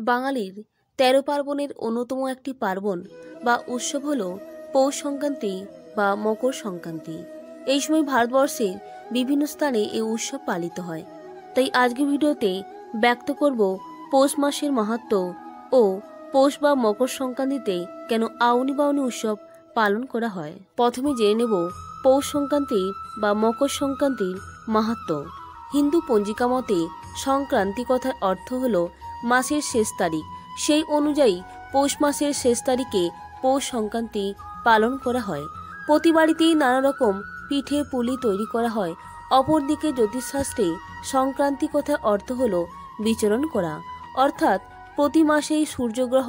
বাঙালির ১৩ পার্বণের অন্যতম একটি পার্বণ বা উৎসব হল পৌষ সংক্রান্তি বা মকর সংক্রান্তি। এই সময় ভারতবর্ষের বিভিন্ন স্থানে এই উৎসব পালিত হয়। তাই আজকের ভিডিওতে ব্যক্ত করব পৌষ মাসের মাহাত্ম্য ও পৌষ বা মকর সংক্রান্তিতে কেন আউনি বাউনি উৎসব পালন করা হয়। প্রথমে জেনে নেব পৌষ সংক্রান্তি বা মকর সংক্রান্তির মাহাত্ম্য। হিন্দু পঞ্জিকা মতে সংক্রান্তি কথার অর্থ হল মাসের শেষ তারিখ। সেই অনুযায়ী পৌষ মাসের শেষ তারিখে পৌষ সংক্রান্তি পালন করা হয়। প্রতি বাড়িতেই নানা রকম পিঠে পুলি তৈরি করা হয়। অপরদিকে জ্যোতিষশাস্ত্রে সংক্রান্তি কথার অর্থ হল বিচরণ করা, অর্থাৎ প্রতি মাসেই সূর্যগ্রহ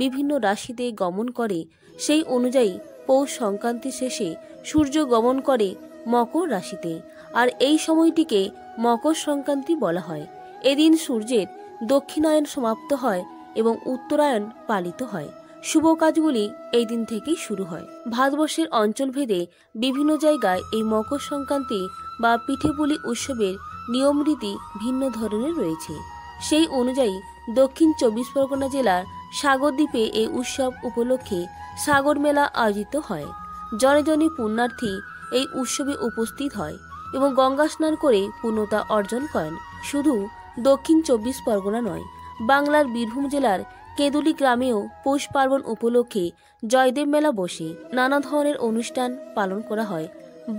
বিভিন্ন রাশিতে গমন করে। সেই অনুযায়ী পৌষ সংক্রান্তি শেষে সূর্য গমন করে মকর রাশিতে, আর এই সময়টিকে মকর সংক্রান্তি বলা হয়। এদিন সূর্যের দক্ষিণায়ন সমাপ্ত হয় এবং উত্তরায়ণ পালিত হয়। শুভ কাজগুলি এই দিন থেকেই শুরু হয়। ভারতবর্ষের অঞ্চলভেদে বিভিন্ন জায়গায় এই মকর সংক্রান্তি বা পিঠেপুলি উৎসবের নিয়মরীতি ভিন্ন ধরনের রয়েছে। সেই অনুযায়ী দক্ষিণ ২৪ পরগনা জেলার সাগরদ্বীপে এই উৎসব উপলক্ষে সাগর মেলা আয়োজিত হয়। জনে জনে পুণ্যার্থী এই উৎসবে উপস্থিত হয় এবং গঙ্গা স্নান করে পূর্ণতা অর্জন করেন। শুধু দক্ষিণ ২৪ পরগনা নয়, বাংলার বীরভূম জেলার কেঁদুলি গ্রামেও পৌষ পার্বণ উপলক্ষে জয়দেব মেলা বসে। নানা ধরনের অনুষ্ঠান পালন করা হয়।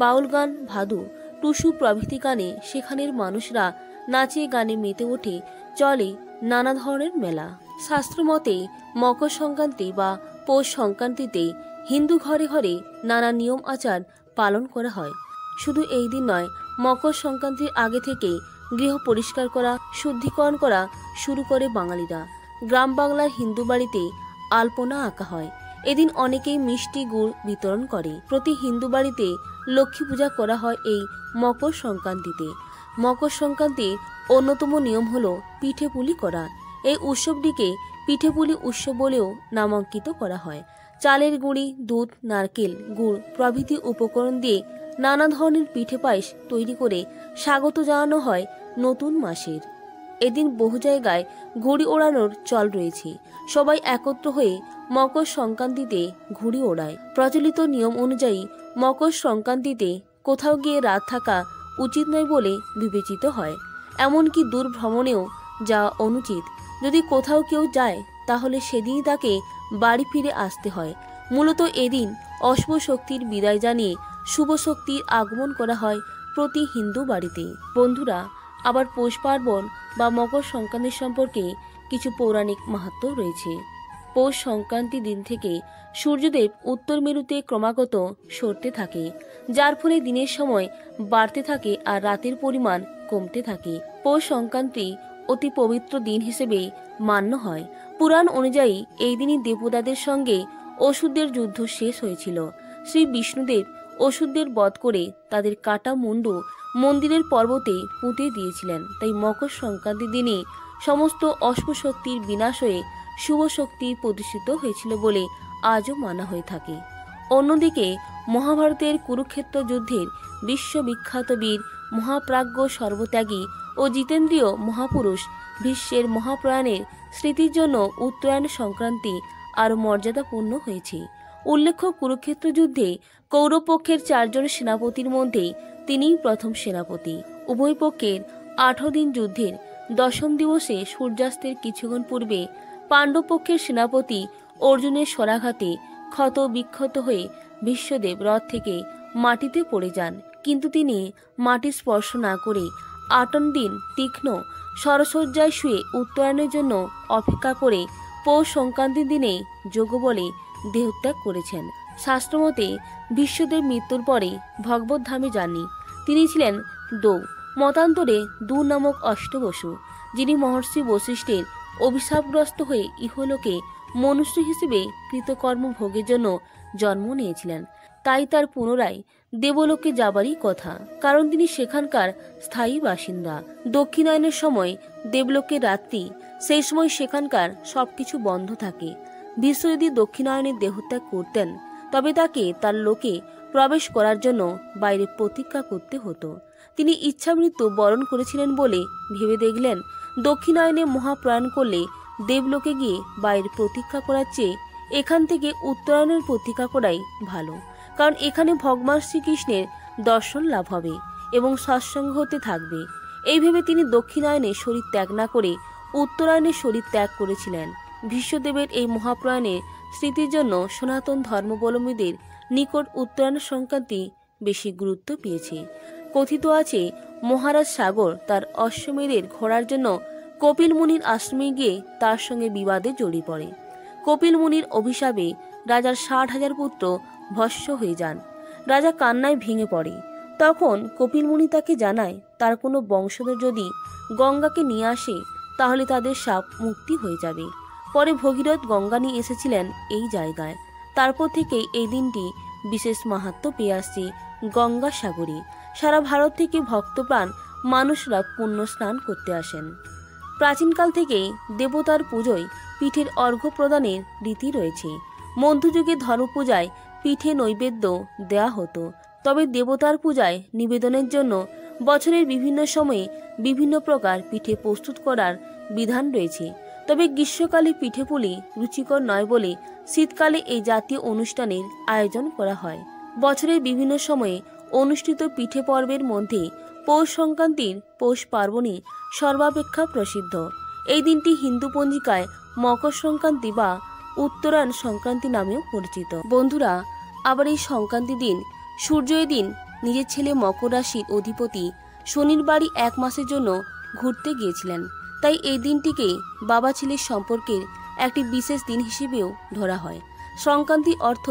বাউল গান, ভাদু, টুসু প্রভৃতি গানে সেখানের মানুষরা নাচে গানে মেতে ওঠে। চলে নানা ধরনের মেলা। শাস্ত্রমতে মকর সংক্রান্তি বা পৌষ সংক্রান্তিতে হিন্দু ঘরে ঘরে নানা নিয়ম আচার পালন করা হয়। শুধু এই দিন নয়, মকর সংক্রান্তির আগে থেকে গৃহ পরিষ্কার করা, শুদ্ধিকরণ করা শুরু করে বাঙালিরা। গ্রাম বাংলার হিন্দু বাড়িতে আলপনা আঁকা হয়। এদিন অনেকেই মিষ্টি গুড় বিতরণ করে। প্রতি হিন্দু বাড়িতে লক্ষ্মী পূজা করা হয় এই মকর সংক্রান্তিতে। মকর সংক্রান্তির অন্যতম নিয়ম হল পিঠে পুলি করা। এই উৎসবটিকে পিঠেপুলি উৎসব বলেও নামাঙ্কিত করা হয়। চালের গুঁড়ি, দুধ, নারকেল, গুড় প্রভৃতি উপকরণ দিয়ে নানা ধরনের পিঠে পায়েস তৈরি করে স্বাগত জানানো হয় নতুন মাসের। এদিন বহু জায়গায় ঘুড়ি ওড়ানোর চল রয়েছে। সবাই একত্র হয়ে মকর সংক্রান্তিতে ঘুড়ি ওড়ায়। প্রচলিত নিয়ম অনুযায়ী মকর সংক্রান্তিতে কোথাও গিয়ে রাত থাকা উচিত নয় বলে বিবেচিত হয়। এমনকি দূর ভ্রমণেও যাওয়া অনুচিত। যদি কোথাও কেউ যায় তাহলে সেদিনই তাকে বাড়ি ফিরে আসতে হয়। মূলত এদিন অশুভ শক্তির বিদায় জানিয়ে শুভ শক্তির আগমন করা হয় প্রতি হিন্দু বাড়িতে। বন্ধুরা, আবার পৌষ পার্বণ বা মকর সংক্রান্তি সম্পর্কে কিছু পৌরাণিক মাহাত্ম্য রয়েছে। পৌষ সংক্রান্তি দিন থেকে সূর্যদেব উত্তর মেরুতে ক্রমাগত সরতে থাকে, যার ফলে দিনের সময় বাড়তে থাকে আর রাতের পরিমাণ কমতে থাকে। পৌষ সংক্রান্তি অতি পবিত্র দিন হিসেবে মান্য হয়। পুরাণ অনুযায়ী এই দিনই দেবতাদের সঙ্গে অসুরদের যুদ্ধ শেষ হয়েছিল। শ্রী বিষ্ণুদেব অসুরদের বধ করে তাদের কাটা মুন্ডু মন্দিরের পর্বতে পুঁতে দিয়েছিলেন। তাই মকর সংক্রান্তির দিনে সমস্ত অশুভ শক্তির বিনাশ হয়ে শুভ শক্তি প্রতিষ্ঠিত হয়েছিল বলে আজও মানা হয়ে থাকে। অন্যদিকে মহাভারতের কুরুক্ষেত্র যুদ্ধের বিশ্ববিখ্যাত বীর, মহাপ্রাজ্ঞ, সর্বত্যাগী ও জিতেন্দ্রীয় মহাপুরুষ ভীষ্মের মহাপ্রয়াণের স্মৃতির জন্য উত্তরায়ণ সংক্রান্তি আরও মর্যাদাপূর্ণ হয়েছে। উল্লেখ্য, কুরুক্ষেত্র যুদ্ধে কৌরব পক্ষের ৪ জন সেনাপতির মধ্যে তিনিই প্রথম সেনাপতি। উভয় পক্ষের ১৮ দিন যুদ্ধের ১০ম দিবসে সূর্যাস্তের কিছুক্ষণ পূর্বে পাণ্ডব পক্ষের সেনাপতি অর্জুনের শরাঘাতে ক্ষত বিক্ষত হয়ে ভীষ্মদেব রথ থেকে মাটিতে পড়ে যান। কিন্তু তিনি মাটি স্পর্শ না করে ৫৮ দিন তীক্ষ্ণ সরসজ্জায় শুয়ে উত্তরায়ণের জন্য অপেক্ষা করে পৌষ সংক্রান্তির দিনে যোগবলে দেহত্যাগ করেছেন। শাস্ত্রমতে ভীষ্মদেব মৃত্যুর পরে ভগবত ধামে যাননি। তিনি ছিলেন দৌ, মতান্তরে দু নামক অষ্টবসু, যিনি মহর্ষি বশিষ্ঠের অভিশাপগ্রস্ত হয়ে ইহলোকে মনুষ্য হিসেবে কৃতকর্ম ভোগের জন্য জন্ম নিয়েছিলেন। তাই তার পুনরায় দেবলোকে যাবারই কথা, কারণ তিনি সেখানকার স্থায়ী বাসিন্দা। দক্ষিণায়নের সময় দেবলোকের রাত্রি, সেই সময় সেখানকার সবকিছু বন্ধ থাকে। ভীষ্ম যদি দক্ষিণায়নের দেহত্যাগ করতেন তবে তাকে তার লোকে প্রবেশ করার জন্য বাইরে প্রতীক্ষা করতে হতো। তিনি ইচ্ছামৃত্যু বরণ করেছিলেন বলে ভেবে দেখলেন দক্ষিণায়নে মহাপ্রয়াণ করলে দেবলোকে গিয়ে বাইরের প্রতীক্ষা করার চেয়ে এখান থেকে উত্তরায়ণের প্রতীক্ষা করাই ভালো, কারণ এখানে ভগবান শ্রীকৃষ্ণের দর্শন লাভ হবে এবং সৎসঙ্গ হতে থাকবে। এই ভেবে তিনি দক্ষিণায়নে শরীর ত্যাগ না করে উত্তরায়ণে শরীর ত্যাগ করেছিলেন। ভীষ্মদেবের এই মহাপ্রয়াণের স্মৃতির জন্য সনাতন ধর্মাবলম্বীদের নিকট উত্তরায়ণ সংক্রান্তি বেশি গুরুত্ব পেয়েছে। কথিত আছে, মহারাজ সাগর তার অশ্বমেধের ঘোড়ার জন্য কপিল মুনির আশ্রমে গিয়ে তার সঙ্গে বিবাদে জড়িয়ে পড়ে। কপিল মুনির অভিশাপে রাজার 60,000 পুত্র ভস্ম হয়ে যান। রাজা কান্নায় ভেঙে পড়ে। তখন কপিল মুনি তাকে জানায়, তার কোনো বংশধর যদি গঙ্গাকে নিয়ে আসে তাহলে তাদের শাপ মুক্তি হয়ে যাবে। পরে ভগীরথ গঙ্গা নিয়ে এসেছিলেন এই জায়গায়। তারপর থেকেই এই দিনটি বিশেষ মাহাত্ম্য পেয়ে আসছে গঙ্গা সাগরে। সারা ভারত থেকে ভক্তপ্রাণ মানুষরা পুণ্য স্নান করতে আসেন। প্রাচীনকাল থেকেই দেবতার পুজোয় পিঠের অর্ঘ্য প্রদানের রীতি রয়েছে। মধ্যযুগে ধর্মপূজায় পিঠে নৈবেদ্য দেয়া হতো, তবে দেবতার পূজায় নিবেদনের জন্য বছরের বিভিন্ন সময়ে বিভিন্ন প্রকার পিঠে প্রস্তুত করার বিধান রয়েছে। তবে গ্রীষ্মকালে পিঠেপুলি রুচিকর নয় বলে শীতকালে এই জাতীয় অনুষ্ঠানের আয়োজন করা হয়। বছরের বিভিন্ন সময়ে অনুষ্ঠিত পিঠে পর্বের মধ্যে পৌষ সংক্রান্তির পৌষ পার্বণই সর্বাপেক্ষা প্রসিদ্ধ। এই দিনটি হিন্দু পঞ্জিকায় মকর সংক্রান্তি বা উত্তরায়ণ সংক্রান্তি নামেও পরিচিত। বন্ধুরা, আবার এই সংক্রান্তি দিন সূর্য এদিন নিজের ছেলে মকর রাশির অধিপতি শনির বাড়ি 1 মাসের জন্য ঘুরতে গিয়েছিলেন। তাই এই দিনটিকে বাবা ছেলের সম্পর্কের একটি বিশেষ দিন হিসেবেও ধরা হয়। সংক্রান্তি অর্থ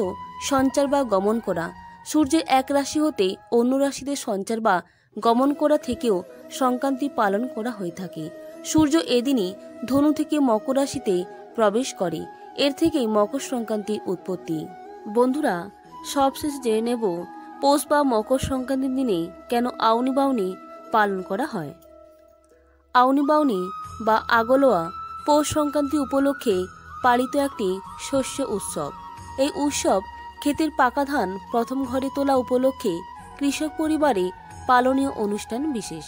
সঞ্চার বা গমন করা। সূর্যের এক রাশি হতে অন্য রাশিতে সঞ্চার বা গমন করা থেকেও সংক্রান্তি পালন করা হয়ে থাকে। সূর্য এদিনই ধনু থেকে মকর রাশিতে প্রবেশ করে। এর থেকেই মকর সংক্রান্তির উৎপত্তি। বন্ধুরা, সবশেষ জেনে নেব পৌষ বা মকর সংক্রান্তির দিনে কেন আউনি বাউনি পালন করা হয়। আউনি বাউনি বা আগলোয়া পৌষ সংক্রান্তি উপলক্ষে পালিত একটি শস্য উৎসব। এই উৎসব ক্ষেতের পাকা ধান প্রথম ঘরে তোলা উপলক্ষে কৃষক পরিবারে পালনীয় অনুষ্ঠান বিশেষ।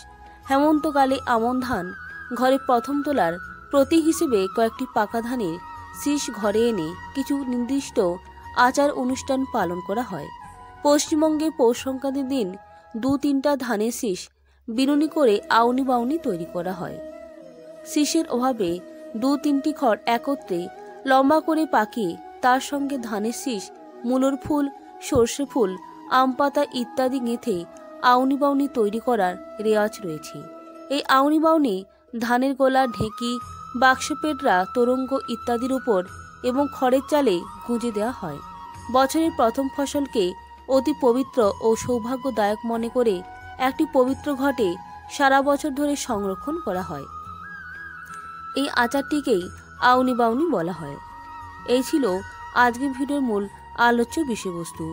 হেমন্তকালে আমন ধান ঘরে প্রথম তোলার প্রতীক হিসেবে কয়েকটি পাকা ধানের শীষ ঘরে এনে কিছু নির্দিষ্ট আচার অনুষ্ঠান পালন করা হয়। পশ্চিমবঙ্গে পৌষ সংক্রান্তির দিন 2-3টা ধানের শীষ বিনুনি করে আউনি বাউনি তৈরি করা হয়। শীষের অভাবে 2-3টি খড় একত্রে লম্বা করে পাকিয়ে তার সঙ্গে ধানের শীষ, মূলর ফুল, সর্ষে ফুল, আম পাতা ইত্যাদি গেঁথে আউনি বাউনি তৈরি করার রেওয়াজ রয়েছে। এই আউনি বাউনি ধানের গোলা, ঢেঁকি, বাক্স পেটরা, তোরঙ্গ ইত্যাদির উপর এবং খড়ের চালে গুঁজে দেওয়া হয়। বছরের প্রথম ফসলকে অতি পবিত্র ও সৌভাগ্যদায়ক মনে করে একটি পবিত্র ঘটে সারা বছর ধরে সংরক্ষণ করা হয়। এই আচারটিকেই আউনি বাউনি বলা হয়। এই ছিল আজকের ভিডিওর মূল আলোচ্য বিষয়বস্তু।